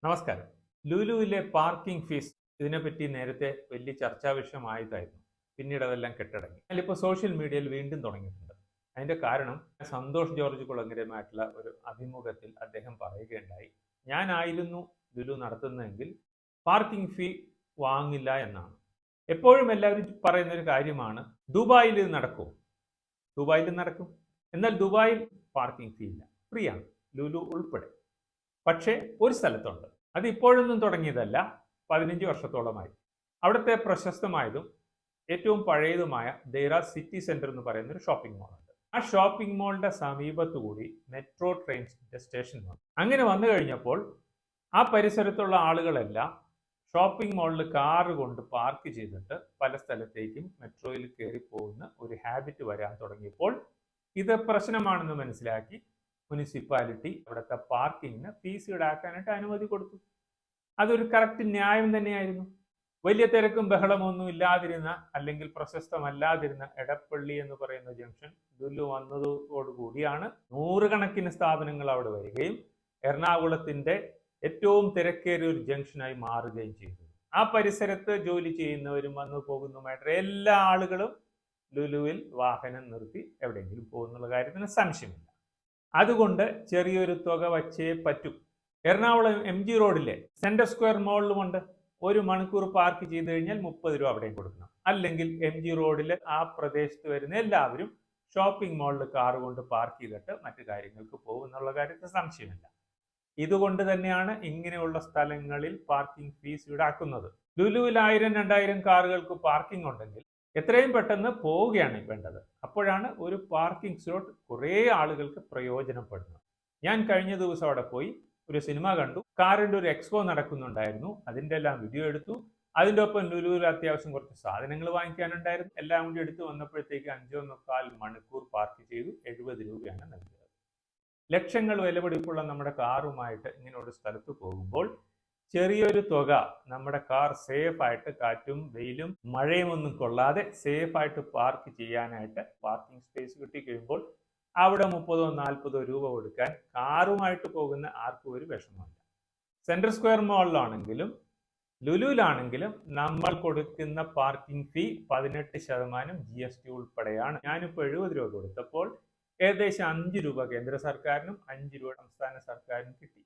നമസ്കാരം. ലുലുവിലെ parking fees ഇതിനെപ്പറ്റി നേരത്തെ വലിയ ചർച്ചാ വിഷയമായതായിരുന്നു. പിന്നീട് അതെല്ലാം കെട്ടടങ്ങി. അതിലിപ്പോൾ സോഷ്യൽ മീഡിയയിൽ വീണ്ടും തുടങ്ങിയിട്ടുണ്ട്. അതിന്റെ കാരണം സന്തോഷ് ജോർജ് കുളങ്ങരയുമായിട്ടുള്ള ഒരു അഭിമുഖത്തിൽ അദ്ദേഹം പറയുകയുണ്ടായി, ഞാനായിരുന്നു ലുലു നടത്തുന്നതെങ്കിൽ പാർക്കിംഗ് ഫീ വാങ്ങില്ല എന്നാണ്. എപ്പോഴും എല്ലാവരും പറയുന്ന ഒരു കാര്യമാണ്, ദുബായിൽ ഇത് നടക്കുമോ? ദുബായിൽ നടക്കും. എന്നാൽ ദുബായിൽ പാർക്കിംഗ് ഫീ ഇല്ല, ഫ്രീ ആണ്, ലുലു ഉൾപ്പെടെ. പക്ഷേ ഒരു സ്ഥലത്തുണ്ട്, അത് ഇപ്പോഴൊന്നും തുടങ്ങിയതല്ല, 15 വർഷത്തോളമായി. അവിടുത്തെ പ്രശസ്തമായതും ഏറ്റവും പഴയതുമായ ദേറ സിറ്റി സെന്റർ എന്ന് പറയുന്ന ഒരു ഷോപ്പിംഗ് മാളുണ്ട്. ആ ഷോപ്പിംഗ് മാളിന്റെ സമീപത്തു കൂടി മെട്രോ ട്രെയിൻ സ്റ്റേഷൻ വന്നു. അങ്ങനെ വന്നു കഴിഞ്ഞപ്പോൾ ആ പരിസരത്തുള്ള ആളുകളെല്ലാം ഷോപ്പിംഗ് മാളിൽ കാറ് കൊണ്ട് പാർക്ക് ചെയ്തിട്ട് പല സ്ഥലത്തേക്കും മെട്രോയിൽ കയറി പോകുന്ന ഒരു ഹാബിറ്റ് വരാൻ തുടങ്ങിയപ്പോൾ ഇത് പ്രശ്നമാണെന്ന് മനസ്സിലാക്കി മുനിസിപ്പാലിറ്റി അവിടുത്തെ പാർക്കിങ്ങിന് ഫീസ് ഈടാക്കാനായിട്ട് അനുമതി കൊടുത്തു. അതൊരു കറക്റ്റ് ന്യായം തന്നെയായിരുന്നു. വലിയ തിരക്കും ബഹളമൊന്നും ഇല്ലാതിരുന്ന, അല്ലെങ്കിൽ പ്രശസ്തമല്ലാതിരുന്ന എടപ്പള്ളി എന്ന് പറയുന്ന ജംഗ്ഷൻ ലുലു വന്നതോടുകൂടിയാണ് നൂറുകണക്കിന് സ്ഥാപനങ്ങൾ അവിടെ വരികയും എറണാകുളത്തിന്റെ ഏറ്റവും തിരക്കേറിയ ഒരു ജംഗ്ഷനായി മാറുകയും ചെയ്തു. ആ പരിസരത്ത് ജോലി ചെയ്യുന്നവരും വന്നു പോകുന്നതുമായിട്ട് എല്ലാ ആളുകളും ലുലുവിൽ വാഹനം നിർത്തി എവിടെയെങ്കിലും പോകുന്നുള്ള കാര്യത്തിന് സംശയമില്ല. അതുകൊണ്ട് ചെറിയൊരു തുക വച്ചേ പറ്റൂ. എറണാകുളം MG റോഡിലെ സെൻട്രൽ സ്ക്വയർ മോളിലുമുണ്ട്. 1 മണിക്കൂർ പാർക്ക് ചെയ്ത് കഴിഞ്ഞാൽ 30 രൂപ അവിടെയും കൊടുക്കണം. അല്ലെങ്കിൽ MG റോഡിൽ ആ പ്രദേശത്ത് വരുന്ന എല്ലാവരും ഷോപ്പിംഗ് മാളിൽ കാർ കൊണ്ട് പാർക്ക് ചെയ്തിട്ട് മറ്റു കാര്യങ്ങൾക്ക് പോകും എന്നുള്ള കാര്യത്തിൽ സംശയമില്ല. ഇതുകൊണ്ട് തന്നെയാണ് ഇങ്ങനെയുള്ള സ്ഥലങ്ങളിൽ പാർക്കിംഗ് ഫീസ് ഈടാക്കുന്നത്. ലുലുവിൽ 1000-2000 കാറുകൾക്ക് പാർക്കിംഗ് ഉണ്ടെങ്കിൽ എത്രയും പെട്ടെന്ന് പോവുകയാണ് വേണ്ടത്. അപ്പോഴാണ് ഒരു പാർക്കിംഗ് സ്ലോട്ട് കുറേ ആളുകൾക്ക് പ്രയോജനപ്പെടുന്നത്. ഞാൻ കഴിഞ്ഞ ദിവസം അവിടെ പോയി ഒരു സിനിമ കണ്ടു. കാറിന്റെ ഒരു എക്സ്പോ നടക്കുന്നുണ്ടായിരുന്നു. അതിൻ്റെ എല്ലാം വീഡിയോ എടുത്തു. അതിൻ്റെ ഒപ്പം ലുലുവിൽ അത്യാവശ്യം കുറച്ച് സാധനങ്ങൾ വാങ്ങിക്കാനുണ്ടായിരുന്നു. എല്ലാം കൂടി എടുത്ത് വന്നപ്പോഴത്തേക്ക് 5.25 മണിക്കൂർ പാർക്ക് ചെയ്തു 70 രൂപയാണ് നൽകിയത്. ലക്ഷങ്ങൾ വിലപിടിപ്പുള്ള നമ്മുടെ കാറുമായിട്ട് ഇങ്ങനെ ഒരു സ്ഥലത്ത് പോകുമ്പോൾ ചെറിയൊരു തുക നമ്മുടെ കാർ സേഫ് ആയിട്ട് കാറ്റും വെയിലും മഴയും ഒന്നും കൊള്ളാതെ സേഫ് ആയിട്ട് പാർക്ക് ചെയ്യാനായിട്ട് പാർക്കിംഗ് സ്പേസ് കിട്ടിക്കഴിയുമ്പോൾ അവിടെ 30-40 രൂപ കൊടുക്കാൻ കാറുമായിട്ട് പോകുന്ന ആർക്കും ഒരു വിഷമമില്ല. സെൻട്രൽ സ്ക്വയർ മാളിലാണെങ്കിലും ലുലുവിലാണെങ്കിലും നമ്മൾ കൊടുക്കുന്ന പാർക്കിംഗ് ഫീ 18% GST ഉൾപ്പെടെയാണ്. ഞാനിപ്പോൾ 70 രൂപ കൊടുത്തപ്പോൾ ഏകദേശം 5 രൂപ കേന്ദ്ര സർക്കാരിനും 5 രൂപ സംസ്ഥാന സർക്കാരിനും കിട്ടി.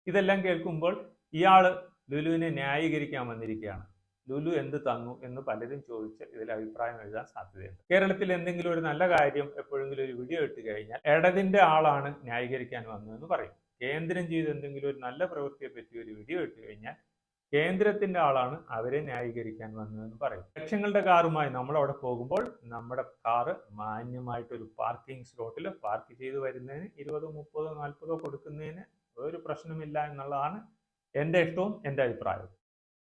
ഇതെല്ലാം കേൾക്കുമ്പോൾ ഇയാള് ലുലുവിനെ ന്യായീകരിക്കാൻ വന്നിരിക്കുകയാണ്. ലുലു എന്ത് തന്നു എന്ന് പലരും ചോദിച്ച് ഇതിൽ അഭിപ്രായം എഴുതാൻ സാധ്യതയുണ്ട്. കേരളത്തിൽ എന്തെങ്കിലും ഒരു നല്ല കാര്യം എപ്പോഴെങ്കിലും ഒരു വീഡിയോ ഇട്ട് കഴിഞ്ഞാൽ ഇടതിന്റെ ആളാണ് ന്യായീകരിക്കാൻ വന്നതെന്ന് പറയും. കേന്ദ്രം ചെയ്ത് എന്തെങ്കിലും ഒരു നല്ല പ്രവൃത്തിയെ പറ്റി ഒരു വീഡിയോ ഇട്ട് കഴിഞ്ഞാൽ കേന്ദ്രത്തിന്റെ ആളാണ് അവരെ ന്യായീകരിക്കാൻ വന്നതെന്ന് പറയും. ലക്ഷങ്ങളുടെ കാറുമായി നമ്മൾ അവിടെ പോകുമ്പോൾ നമ്മുടെ കാറ് മാന്യമായിട്ടൊരു പാർക്കിംഗ് സ്ലോട്ടിൽ പാർക്ക് ചെയ്ത് വരുന്നതിന് 20, 30, 40 കൊടുക്കുന്നതിന് ഒരു പ്രശ്നമില്ല എന്നുള്ളതാണ് എൻ്റെ ഇഷ്ടവും എൻ്റെ അഭിപ്രായവും.